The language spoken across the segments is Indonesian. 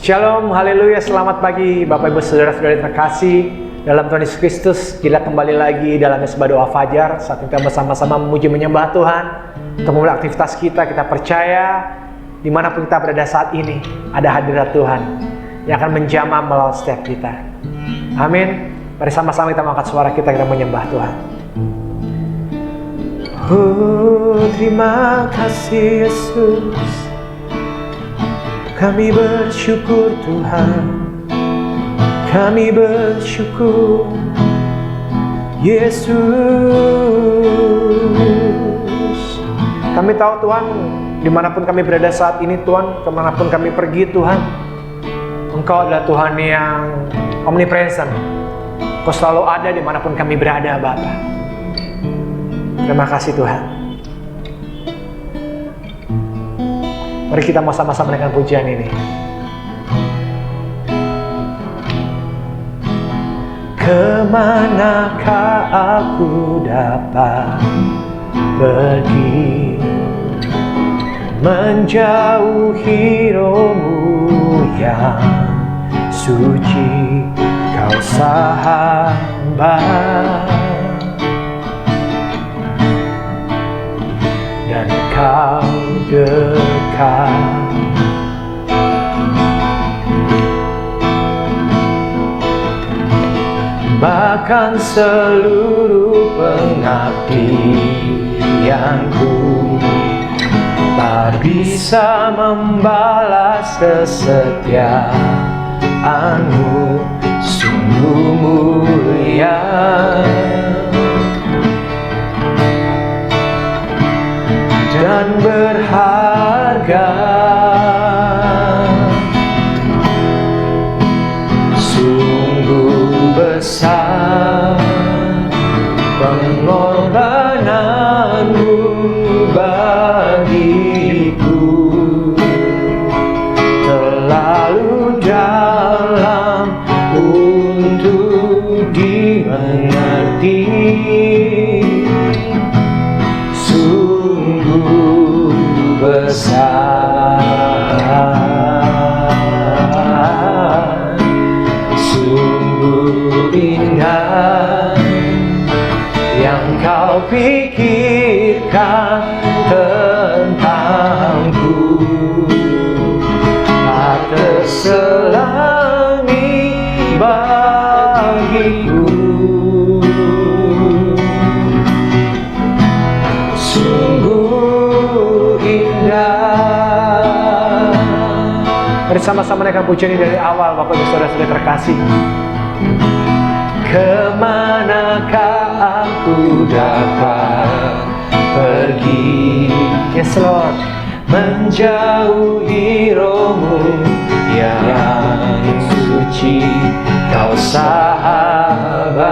Shalom, haleluya, selamat pagi Bapak Ibu Saudara-saudari terkasih dalam Tuhan Yesus Kristus. Kita kembali lagi dalam Mesbah Doa Fajar. Saat kita bersama-sama memuji menyembah Tuhan. Untuk memulai aktivitas kita percaya dimanapun kita berada saat ini ada hadirat Tuhan yang akan menjamah melalui setiap kita. Amin. Mari sama-sama kita mengangkat suara kita menyembah Tuhan. Oh, terima kasih Yesus. Kami bersyukur Tuhan, kami bersyukur Yesus. Kami tahu Tuhan, dimanapun kami berada saat ini Tuhan, kemanapun kami pergi Tuhan, Engkau adalah Tuhan yang omnipresent. Engkau selalu ada dimanapun kami berada Bapa. Terima kasih Tuhan. Mari kita mau sama-sama menaikkan pujian ini. Kemanakah aku dapat pergi menjauhi rohmu yang suci, Kau sahabat dan Kau dekat. Bahkan seluruh pengabdianku tak bisa membalas kesetiaanmu, sungguh mulia dan berharga, sungguh besar pengorbananmu bagiku, terlalu dalam untuk dimengerti. Besar, sungguh indah yang Kau pikirkan tentangku, tak terselangi bagiku. Mari sama-sama naikkan pujian ini dari awal Bapak Ibu Saudara-saudari terkasih. Kemanakah aku dapat pergi, yes Lord, menjauhi rohmu yang suci, Kau sahabat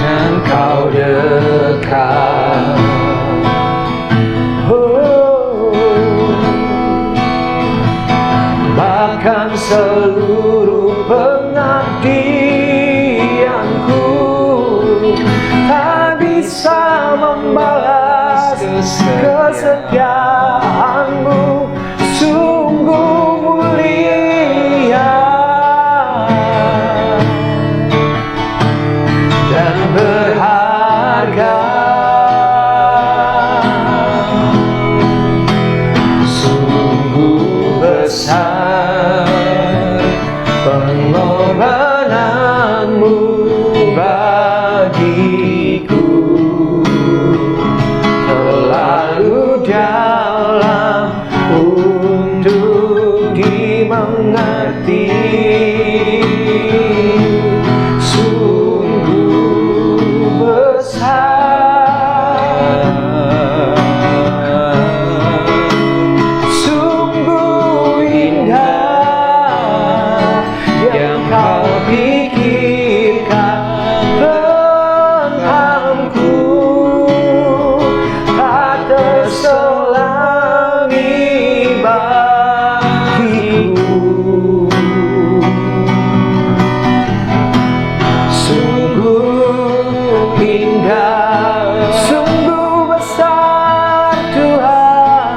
dan Kau dekat. Bahkan seluruh pengabdianku tak bisa membalas kesetiaanmu, sungguh mulia dan berharga, sungguh besar pengorbananmu bagiku, terlalu dalam untuk dimengerti. Sungguh besar, sungguh indah yang Kau pikirkan tentangku, tak terselangi bagiku. Sungguh indah, sungguh besar Tuhan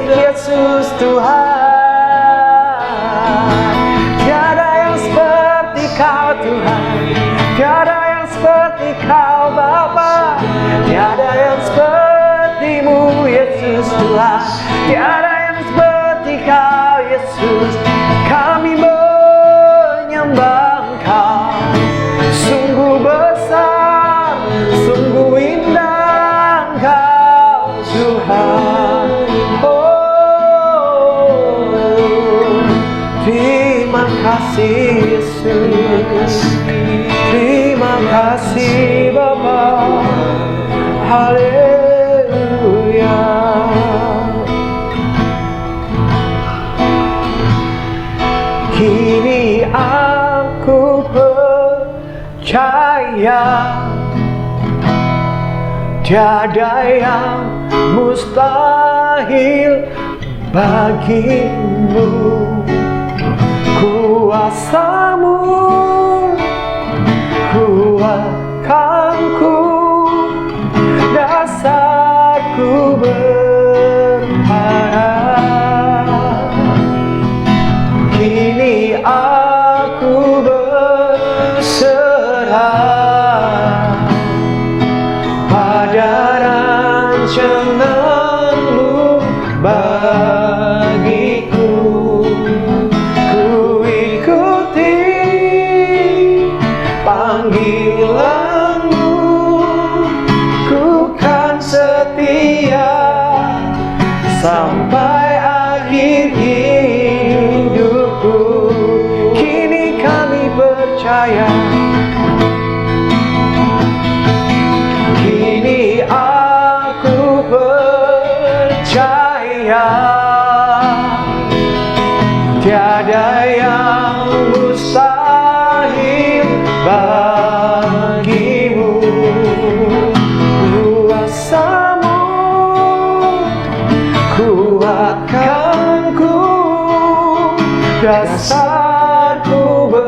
Yesus Tuhan. Tiada yang seperti Kau Tuhan, tiada yang seperti Kau Bapa, tiada yang seperti-Mu Yesus Tuhan, tiada yang seperti Kau Yesus. Kami menyembah Engkau, sungguh besar, sungguh indah Engkau Tuhan. Oh, terima kasih Yesus, terima kasih Bapa. Haleluya. Kini aku percaya tiada yang mustahil bagimu. Kuasa-Mu kuatkanku, dasarku berharap. Kini aku berserah pada rancangan-Mu bagiku. Ku ikuti panggilan-Mu, ku kan setia sampai akhir hidupku. Kini kami percaya, kini aku percaya tiada yang mustahil bagimu. Kuasa-Mu kuatkanku, dasarku berharap.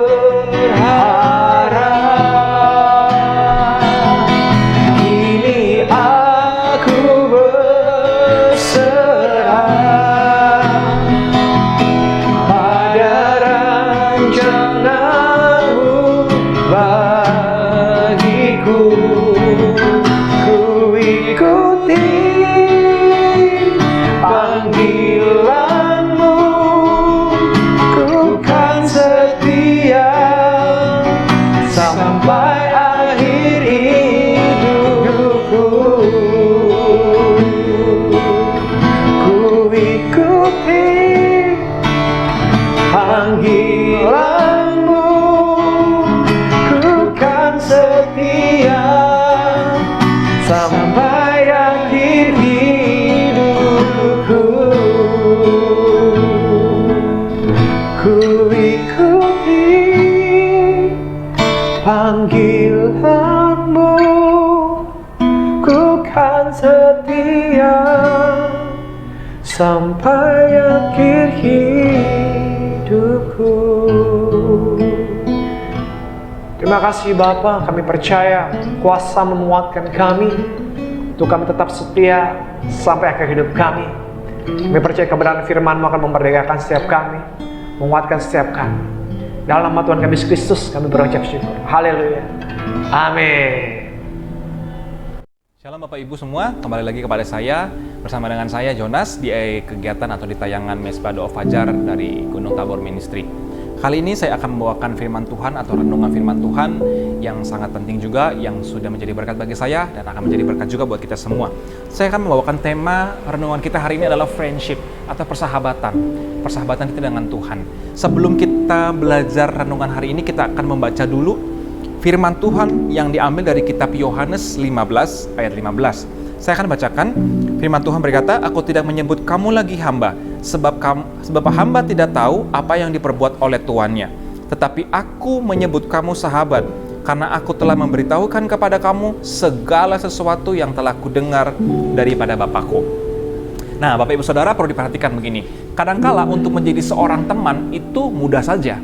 Kini aku berserah pada rancangan-Mu bagiku. Ku ikuti panggilan-Mu, ku kan setia sampai akhir hidupku. Ku ikuti panggilan-Mu, ku kan setia sampai akhir hidupku. Ku ikuti panggilan-Mu, ku kan setia sampai akhir hidupku. Terima kasih Bapa, kami percaya kuasa menguatkan kami untuk kami tetap setia sampai akhir hidup kami. Kami percaya kebenaran firman-Mu akan memerdekakan setiap kami, menguatkan setiap kami. Dalam nama Tuhan kami Yesus Kristus kami berucap syukur. Haleluya. Amin. Shalom Bapak Ibu semua, kembali lagi kepada saya bersama dengan saya Jonas di kegiatan atau di tayangan Mesbah Doa Fajar dari Gunung Tabor Ministry. Kali ini saya akan membawakan firman Tuhan atau renungan firman Tuhan yang sangat penting juga, yang sudah menjadi berkat bagi saya dan akan menjadi berkat juga buat kita semua. Saya akan membawakan tema renungan kita hari ini adalah friendship atau persahabatan. Persahabatan kita dengan Tuhan. Sebelum kita belajar renungan hari ini, kita akan membaca dulu firman Tuhan yang diambil dari kitab Yohanes 15 ayat 15. Saya akan bacakan. Firman Tuhan berkata, "Aku tidak menyebut kamu lagi hamba, sebab hamba tidak tahu apa yang diperbuat oleh tuannya. Tetapi aku menyebut kamu sahabat, karena aku telah memberitahukan kepada kamu segala sesuatu yang telah kudengar daripada Bapakku." Nah, Bapak Ibu Saudara, perlu diperhatikan begini. Kadangkala untuk menjadi seorang teman itu mudah saja.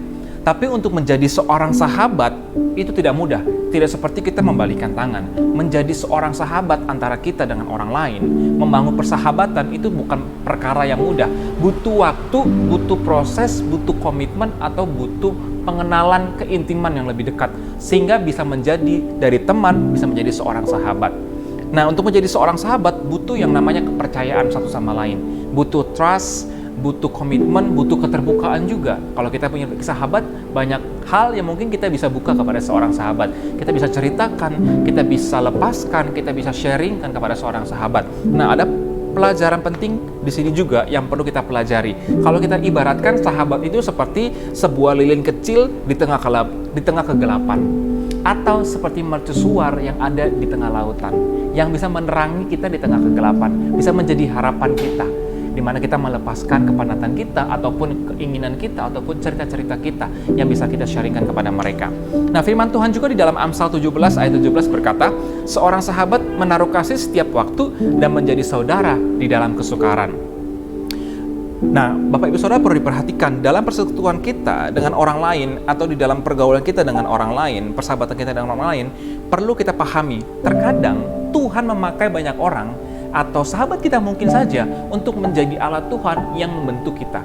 Tapi untuk menjadi seorang sahabat itu tidak mudah. Tidak seperti kita membalikan tangan. Menjadi seorang sahabat antara kita dengan orang lain, membangun persahabatan itu bukan perkara yang mudah. Butuh waktu, butuh proses, butuh komitmen, atau butuh pengenalan keintiman yang lebih dekat. Sehingga bisa menjadi dari teman, bisa menjadi seorang sahabat. Nah, untuk menjadi seorang sahabat butuh yang namanya kepercayaan satu sama lain. Butuh trust, butuh komitmen, butuh keterbukaan juga. Kalau kita punya sahabat, banyak hal yang mungkin kita bisa buka kepada seorang sahabat. Kita bisa ceritakan, kita bisa lepaskan, kita bisa sharingkan kepada seorang sahabat. Nah, ada pelajaran penting di sini juga yang perlu kita pelajari. Kalau kita ibaratkan sahabat itu seperti sebuah lilin kecil di tengah kegelapan, atau seperti mercusuar yang ada di tengah lautan, yang bisa menerangi kita di tengah kegelapan, bisa menjadi harapan kita, di mana kita melepaskan kepenatan kita, ataupun keinginan kita, ataupun cerita-cerita kita yang bisa kita sharingkan kepada mereka. Nah, firman Tuhan juga di dalam Amsal 17 ayat 17 berkata, seorang sahabat menaruh kasih setiap waktu dan menjadi saudara di dalam kesukaran. Nah, Bapak Ibu Saudara perlu diperhatikan dalam persekutuan kita dengan orang lain, atau di dalam pergaulan kita dengan orang lain, persahabatan kita dengan orang lain, perlu kita pahami, terkadang Tuhan memakai banyak orang atau sahabat kita mungkin saja untuk menjadi alat Tuhan yang membentuk kita.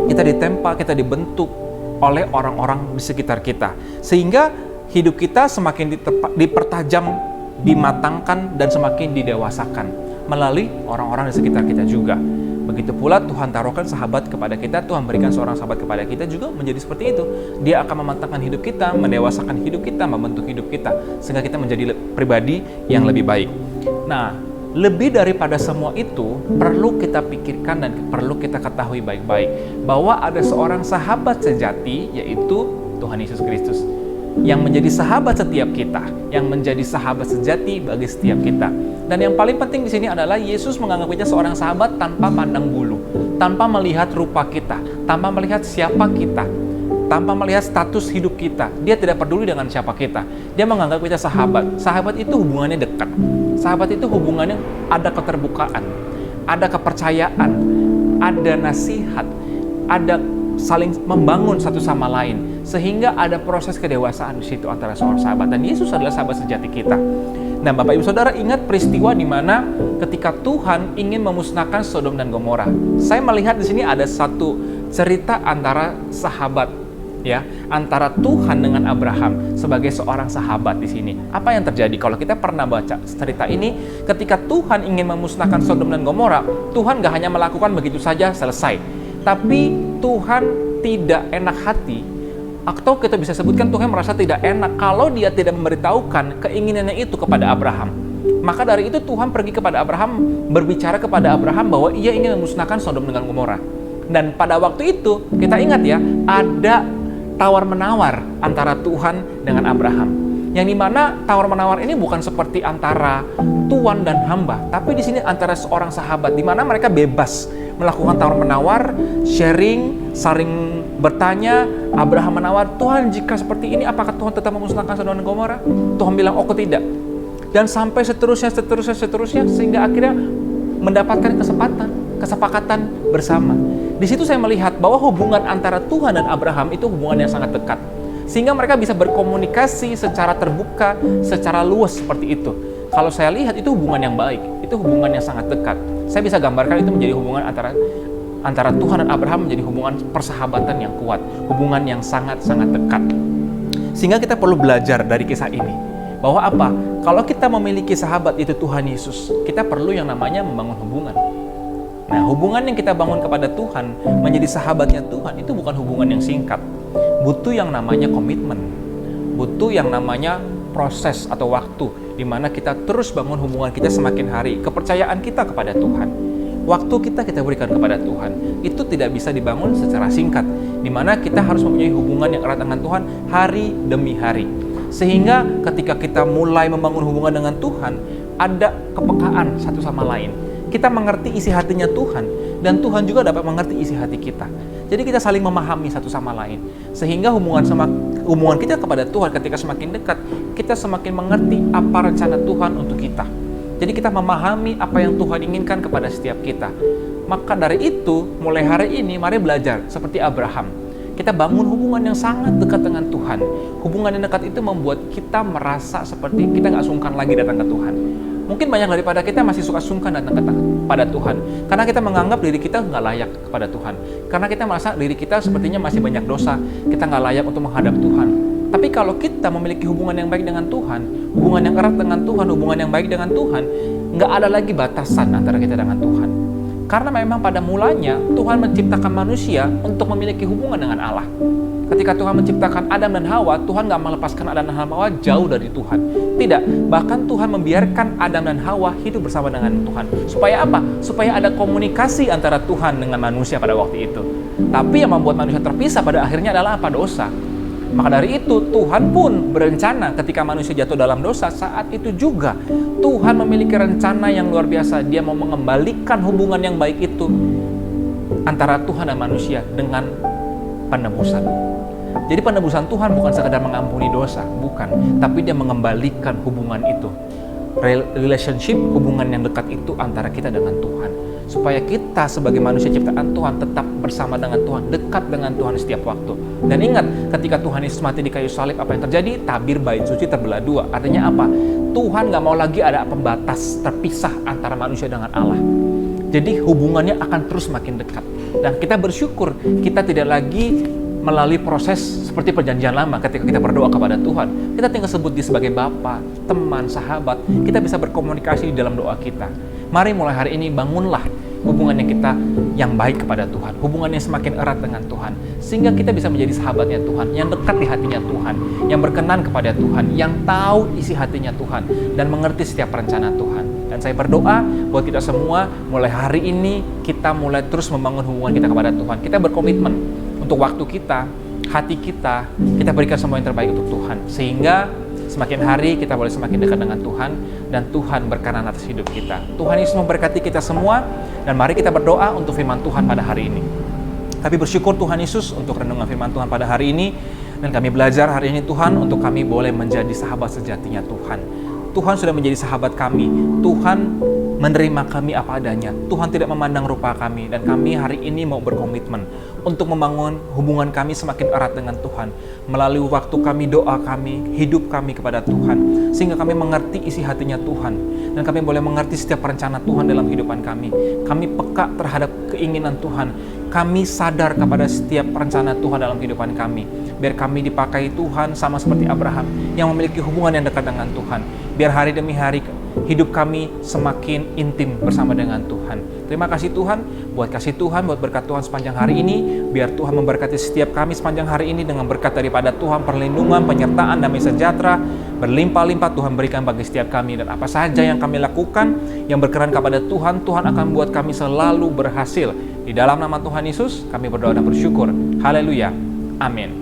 Kita ditempa, kita dibentuk oleh orang-orang di sekitar kita, sehingga hidup kita semakin dipertajam, dimatangkan, dan semakin didewasakan melalui orang-orang di sekitar kita juga. Begitu pula Tuhan taruhkan sahabat kepada kita, Tuhan berikan seorang sahabat kepada kita juga menjadi seperti itu. Dia akan mematangkan hidup kita, mendewasakan hidup kita, membentuk hidup kita, sehingga kita menjadi pribadi yang lebih baik. Nah, lebih daripada semua itu, perlu kita pikirkan dan perlu kita ketahui baik-baik bahwa ada seorang sahabat sejati, yaitu Tuhan Yesus Kristus, yang menjadi sahabat setiap kita, yang menjadi sahabat sejati bagi setiap kita. Dan yang paling penting di sini adalah Yesus menganggap kita seorang sahabat tanpa pandang bulu, tanpa melihat rupa kita, tanpa melihat siapa kita, tanpa melihat status hidup kita. Dia tidak peduli dengan siapa kita. Dia menganggap kita sahabat. Sahabat itu hubungannya dekat. Sahabat itu hubungannya ada keterbukaan, ada kepercayaan, ada nasihat, ada saling membangun satu sama lain, sehingga ada proses kedewasaan di situ antara seorang sahabat. Dan Yesus adalah sahabat sejati kita. Nah, Bapak Ibu Saudara, ingat peristiwa di mana ketika Tuhan ingin memusnahkan Sodom dan Gomora. Saya melihat di sini ada satu cerita antara sahabat, ya, antara Tuhan dengan Abraham sebagai seorang sahabat di sini. Apa yang terjadi kalau kita pernah baca cerita ini? Ketika Tuhan ingin memusnahkan Sodom dan Gomora, Tuhan gak hanya melakukan begitu saja selesai, tapi Tuhan tidak enak hati, atau kita bisa sebutkan Tuhan merasa tidak enak kalau dia tidak memberitahukan keinginannya itu kepada Abraham. Maka dari itu Tuhan pergi kepada Abraham, berbicara kepada Abraham bahwa ia ingin memusnahkan Sodom dengan Gomora. Dan pada waktu itu, kita ingat ya, ada tawar-menawar antara Tuhan dengan Abraham. Yang dimana tawar-menawar ini bukan seperti antara Tuhan dan hamba, tapi di sini antara seorang sahabat, di mana mereka bebas melakukan tawar-menawar, sharing, saling bertanya. Abraham menawar, Tuhan, jika seperti ini, apakah Tuhan tetap memusnahkan Sodom dan Gomora? Tuhan bilang, oh tidak. Dan sampai seterusnya, sehingga akhirnya mendapatkan kesepakatan bersama. Di situ saya melihat bahwa hubungan antara Tuhan dan Abraham itu hubungan yang sangat dekat. Sehingga mereka bisa berkomunikasi secara terbuka, secara luas seperti itu. Kalau saya lihat itu hubungan yang baik, itu hubungan yang sangat dekat. Saya bisa gambarkan itu menjadi hubungan antara Tuhan dan Abraham, menjadi hubungan persahabatan yang kuat, hubungan yang sangat-sangat dekat. Sehingga kita perlu belajar dari kisah ini. Bahwa apa? Kalau kita memiliki sahabat itu Tuhan Yesus, kita perlu yang namanya membangun hubungan. Nah, hubungan yang kita bangun kepada Tuhan, menjadi sahabatnya Tuhan, itu bukan hubungan yang singkat. Butuh yang namanya komitmen. Butuh yang namanya proses atau waktu, di mana kita terus bangun hubungan kita semakin hari. Kepercayaan kita kepada Tuhan, waktu kita berikan kepada Tuhan, itu tidak bisa dibangun secara singkat, di mana kita harus mempunyai hubungan yang erat dengan Tuhan hari demi hari. Sehingga ketika kita mulai membangun hubungan dengan Tuhan, ada kepekaan satu sama lain. Kita mengerti isi hatinya Tuhan, dan Tuhan juga dapat mengerti isi hati kita. Jadi kita saling memahami satu sama lain, sehingga hubungan kita kepada Tuhan ketika semakin dekat, kita semakin mengerti apa rencana Tuhan untuk kita. Jadi kita memahami apa yang Tuhan inginkan kepada setiap kita. Maka dari itu, mulai hari ini mari belajar seperti Abraham. kita bangun hubungan yang sangat dekat dengan Tuhan. Hubungan yang dekat itu membuat kita merasa seperti kita nggak sungkan lagi datang ke Tuhan. Mungkin banyak daripada kita masih suka sungkan datang kepada Tuhan, karena kita menganggap diri kita nggak layak kepada Tuhan. Karena kita merasa diri kita sepertinya masih banyak dosa, kita nggak layak untuk menghadap Tuhan. Tapi kalau kita memiliki hubungan yang baik dengan Tuhan, hubungan yang erat dengan Tuhan, hubungan yang baik dengan Tuhan, nggak ada lagi batasan antara kita dengan Tuhan. Karena memang pada mulanya Tuhan menciptakan manusia untuk memiliki hubungan dengan Allah. Ketika Tuhan menciptakan Adam dan Hawa, Tuhan nggak melepaskan Adam dan Hawa jauh dari Tuhan. Tidak, bahkan Tuhan membiarkan Adam dan Hawa hidup bersama dengan Tuhan. Supaya apa? Supaya ada komunikasi antara Tuhan dengan manusia pada waktu itu. Tapi yang membuat manusia terpisah pada akhirnya adalah apa? Dosa. Maka dari itu Tuhan pun berencana ketika manusia jatuh dalam dosa, saat itu juga Tuhan memiliki rencana yang luar biasa. Dia mau mengembalikan hubungan yang baik itu antara Tuhan dan manusia dengan penebusan. Jadi penebusan Tuhan bukan sekadar mengampuni dosa, bukan, tapi dia mengembalikan hubungan itu. Relationship, hubungan yang dekat itu antara kita dengan Tuhan. Supaya kita sebagai manusia ciptaan Tuhan tetap bersama dengan Tuhan, dekat dengan Tuhan setiap waktu. Dan ingat, ketika Tuhan Yesus mati di kayu salib, apa yang terjadi? Tabir bait suci terbelah dua. Artinya apa? Tuhan gak mau lagi ada pembatas terpisah antara manusia dengan Allah. Jadi hubungannya akan terus makin dekat. Dan kita bersyukur kita tidak lagi melalui proses seperti perjanjian lama ketika kita berdoa kepada Tuhan. Kita tinggal sebut dia sebagai Bapa, teman, sahabat. Kita bisa berkomunikasi di dalam doa kita. Mari mulai hari ini bangunlah hubungannya kita yang baik kepada Tuhan, hubungannya semakin erat dengan Tuhan, sehingga kita bisa menjadi sahabatnya Tuhan, yang dekat di hatinya Tuhan, yang berkenan kepada Tuhan, yang tahu isi hatinya Tuhan, dan mengerti setiap rencana Tuhan. Dan saya berdoa buat kita semua, mulai hari ini kita mulai terus membangun hubungan kita kepada Tuhan. Kita berkomitmen untuk waktu kita, hati kita berikan semua yang terbaik untuk Tuhan, sehingga semakin hari kita boleh semakin dekat dengan Tuhan, dan Tuhan berkenan atas hidup kita. Tuhan Yesus memberkati kita semua, dan mari kita berdoa untuk firman Tuhan pada hari ini. Kami bersyukur Tuhan Yesus untuk renungan firman Tuhan pada hari ini, dan kami belajar hari ini Tuhan untuk kami boleh menjadi sahabat sejatinya Tuhan. Tuhan sudah menjadi sahabat kami. Tuhan menerima kami apa adanya. Tuhan tidak memandang rupa kami, dan kami hari ini mau berkomitmen untuk membangun hubungan kami semakin erat dengan Tuhan melalui waktu kami, doa kami, hidup kami kepada Tuhan, sehingga kami mengerti isi hatinya Tuhan, dan kami boleh mengerti setiap rencana Tuhan dalam kehidupan kami. Kami peka terhadap keinginan Tuhan. Kami sadar kepada setiap rencana Tuhan dalam kehidupan kami. Biar kami dipakai Tuhan sama seperti Abraham yang memiliki hubungan yang dekat dengan Tuhan. Biar hari demi hari hidup kami semakin intim bersama dengan Tuhan. Terima kasih Tuhan buat kasih Tuhan, buat berkat Tuhan sepanjang hari ini. Biar Tuhan memberkati setiap kami sepanjang hari ini dengan berkat daripada Tuhan, perlindungan, penyertaan, damai sejahtera berlimpah-limpah Tuhan berikan bagi setiap kami. Dan apa saja yang kami lakukan yang berkenan kepada Tuhan, Tuhan akan buat kami selalu berhasil. Di dalam nama Tuhan Yesus kami berdoa dan bersyukur. Haleluya. Amin.